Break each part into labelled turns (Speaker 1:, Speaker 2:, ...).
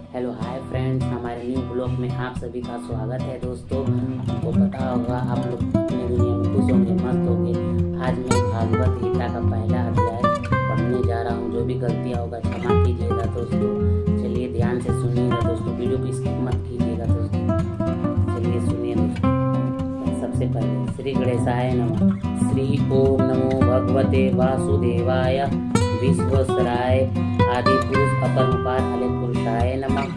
Speaker 1: Hello hi friends, हमारे new blog में आप सभी का स्वागत है। दोस्तों, आपको पता होगा आप लोग अपने दुनिया में खुश होंगे, मस्त होंगे। आज मैं भागवत गीता का पहला अध्याय पढ़ने जा रहा हूँ। जो भी गलतियाँ होगा क्षमा कीजिएगा दोस्तों। चलिए ध्यान से सुनिएगा दोस्तों, वीडियो को स्किप मत कीजिएगा दोस्तों। चलिए सुनिए दोस्तों। सबसे पहले श्री गणेशाय नमः। श्री ओम नमो भगवते वासुदेवाय विश्वेश्वराय आदि पुरुष अपरंपार हले पुरुषाय नमः।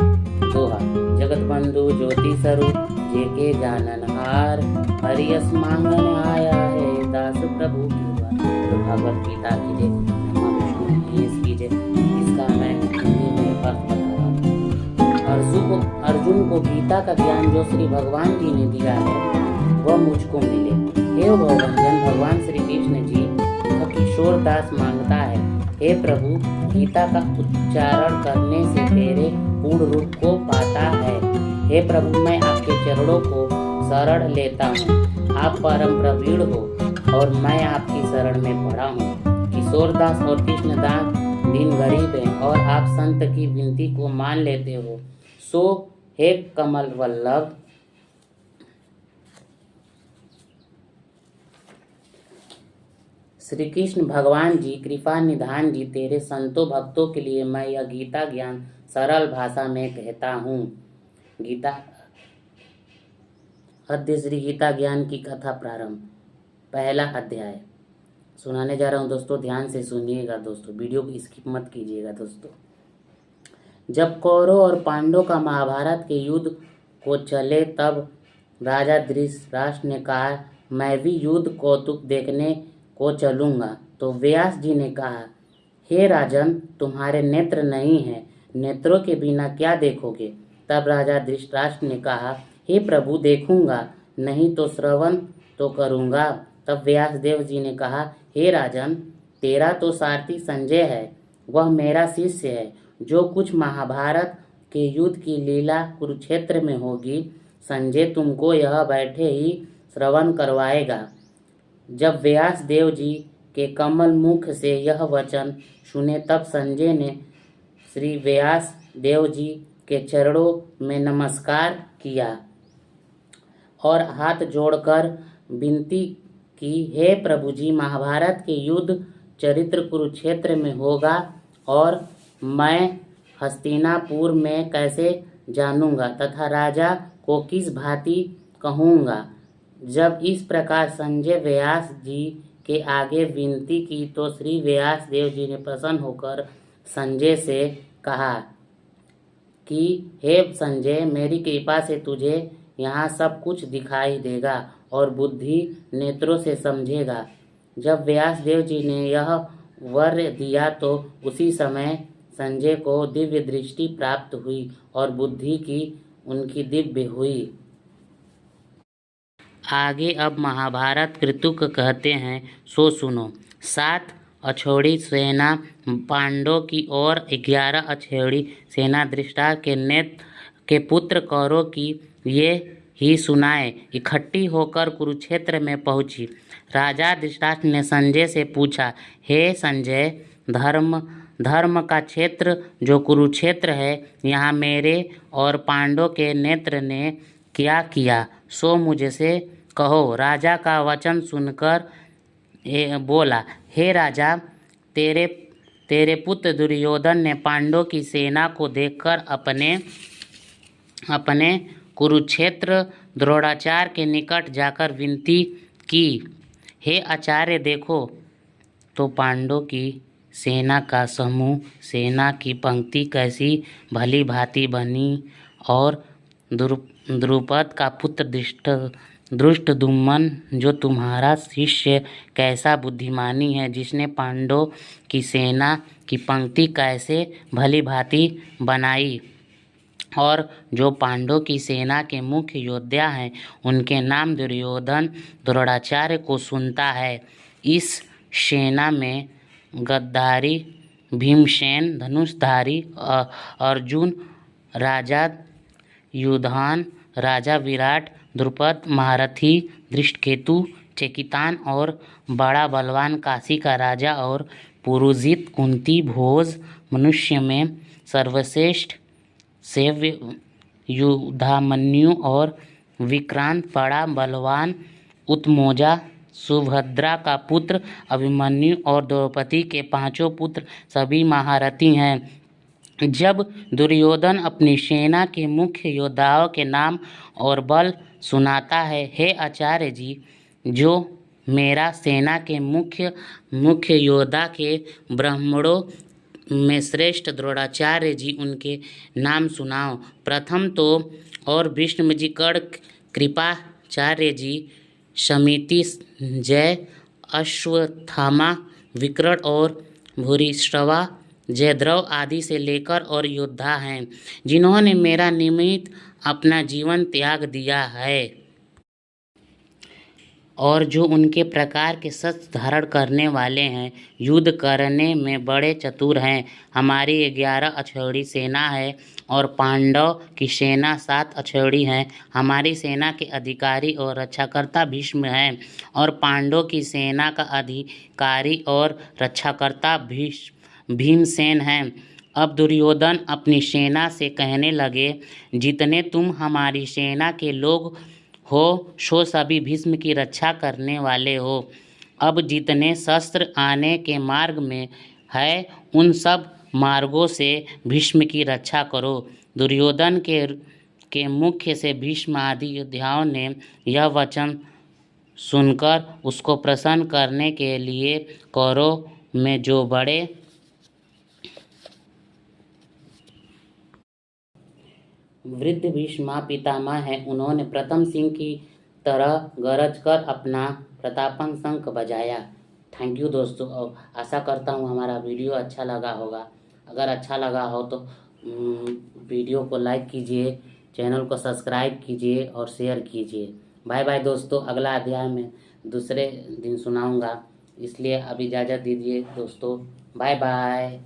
Speaker 1: दोहा। जगत बंधु ज्योति स्वरूप जेके जाननहार, हरियस मांगन आया है दास प्रभु की बात। तो भगवत गीता की जय, ब्रह्मा विष्णु महेश की जय। इसका मैं हिंदी में अर्थ बता रहा हूँ। अर्जुन को गीता का ज्ञान जो श्री भगवान जी ने दिया है वह मुझको मिले। हे भवभंजन भगवान श्री कृष्ण जी किशोर दास मांगता है, हे प्रभु गीता का उच्चारण करने से तेरे पूर्ण रूप को पाता है। हे प्रभु मैं आपके चरणों को शरण लेता हूँ। आप परम प्रवीण हो और मैं आपकी शरण में पड़ा हूँ। किशोरदास और कृष्णदास दिन गरीब हैं और आप संत की विनती को मान लेते हो। सो हे कमल वल्लभ श्री कृष्ण भगवान जी, कृपा निधान जी, तेरे संतों भक्तों के लिए मैं यह गीता ज्ञान सरल भाषा में कहता हूँ। गीता अध्याय श्री गीता ज्ञान की कथा प्रारंभ। पहला अध्याय सुनाने जा रहा हूँ दोस्तों, ध्यान से सुनिएगा दोस्तों, वीडियो को स्किप मत कीजिएगा दोस्तों। जब कौरव और पांडवों का महाभारत के युद्ध को चले तब राजा धृतराष्ट्र ने कहा, मैं भी युद्ध कौतुक देखने को चलूंगा। तो व्यास जी ने कहा, हे राजन तुम्हारे नेत्र नहीं हैं, नेत्रों के बिना क्या देखोगे। तब राजा धृतराष्ट्र ने कहा, हे प्रभु देखूंगा, नहीं तो श्रवण तो करूंगा। तब व्यास देव जी ने कहा, हे राजन तेरा तो सारथी संजय है, वह मेरा शिष्य है। जो कुछ महाभारत के युद्ध की लीला कुरुक्षेत्र में होगी संजय तुमको यह बैठे ही श्रवण करवाएगा। जब व्यास देव जी के कमल मुख से यह वचन सुने तब संजय ने श्री व्यास देव जी के चरणों में नमस्कार किया और हाथ जोड़कर विनती की, हे प्रभु जी महाभारत के युद्ध चरित्र कुरुक्षेत्र में होगा और मैं हस्तिनापुर में कैसे जानूंगा तथा राजा को किस भांति कहूँगा। जब इस प्रकार संजय व्यास जी के आगे विनती की तो श्री व्यास देव जी ने प्रसन्न होकर संजय से कहा कि हे संजय मेरी कृपा से तुझे यहाँ सब कुछ दिखाई देगा और बुद्धि नेत्रों से समझेगा। जब व्यास देव जी ने यह वर दिया तो उसी समय संजय को दिव्य दृष्टि प्राप्त हुई और बुद्धि की उनकी दिव्य हुई। आगे अब महाभारत कृतुक कहते हैं, सो सुनो। 7 अक्षौहिणी सेना पांडवों की और 11 अक्षौहिणी सेना धृतराष्ट्र के नेत्र के पुत्र कौरव की ये ही सुनाए इकट्ठी होकर कुरुक्षेत्र में पहुंची। राजा धृतराष्ट्र ने संजय से पूछा, हे संजय धर्म का क्षेत्र जो कुरुक्षेत्र है, यहाँ मेरे और पांडवों के नेत्र ने क्या किया सो मुझे से कहो। राजा का वचन सुनकर बोला, हे राजा तेरे पुत्र दुर्योधन ने पांडवों की सेना को देखकर अपने कुरुक्षेत्र द्रोणाचार्य के निकट जाकर विनती की, हे आचार्य देखो तो पांडवों की सेना का समूह, सेना की पंक्ति कैसी भली भांति बनी और द्रुपद का पुत्र धृष्टद्युम्न जो तुम्हारा शिष्य कैसा बुद्धिमानी है, जिसने पांडवों की सेना की पंक्ति कैसे भली भांति बनाई। और जो पांडवों की सेना के मुख्य योद्धा हैं उनके नाम दुर्योधन द्रोणाचार्य को सुनता है। इस सेना में गद्दारी भीमसेन, धनुषधारी अर्जुन, राजा युधान, राजा विराट, द्रुपद, महारथी धृष्टकेतु, चेकितान और बड़ा बलवान काशी का राजा और पुरुजित, कुंती, भोज, मनुष्य में सर्वश्रेष्ठ सेव्य युधामन्यु और विक्रांत बड़ा बलवान उत्मोजा सुभद्रा का पुत्र अभिमन्यु और द्रौपदी के पांचों पुत्र सभी महारथी हैं। जब दुर्योधन अपनी सेना के मुख्य योद्धाओं के नाम और बल सुनाता है, हे आचार्य जी, जो मेरा सेना के मुख्य योद्धा के ब्राह्मणों में श्रेष्ठ द्रोणाचार्य जी, उनके नाम सुनाओ। प्रथम तो और विष्णु जी, कर्ण, कृपाचार्य जी, समिति, जय, अश्वत्थामा, विकर्ण और भूरिश्रवा, जयद्रथ आदि से लेकर और योद्धा हैं जिन्होंने मेरा निमित्त अपना जीवन त्याग दिया है और जो उनके प्रकार के शस्त्र धारण करने वाले हैं, युद्ध करने में बड़े चतुर हैं। हमारी 11 अक्षौहिणी सेना है और पांडव की सेना 7 अक्षौहिणी है। हमारी सेना के अधिकारी और रक्षाकर्ता भीष्म हैं और पांडवों की सेना का अधिकारी और रक्षाकर्ता भीमसेन हैं। अब दुर्योधन अपनी सेना से कहने लगे, जितने तुम हमारी सेना के लोग हो सो सभी भीष्म की रक्षा करने वाले हो। अब जितने शस्त्र आने के मार्ग में है, उन सब मार्गों से भीष्म की रक्षा करो। दुर्योधन के मुख से भीष्म आदि योद्धाओं ने यह वचन सुनकर उसको प्रसन्न करने के लिए कौरव में जो बड़े वृद्ध भीष्म पितामह हैं, उन्होंने प्रथम सिंह की तरह गरज कर अपना प्रतापन शंख बजाया। थैंक यू दोस्तों, और आशा करता हूँ हमारा वीडियो अच्छा लगा होगा। अगर अच्छा लगा हो तो वीडियो को लाइक कीजिए, चैनल को सब्सक्राइब कीजिए और शेयर कीजिए। बाय बाय दोस्तों, अगला अध्याय में दूसरे दिन सुनाऊंगा, इसलिए अब इजाज़त दीजिए दोस्तों। Bye bye.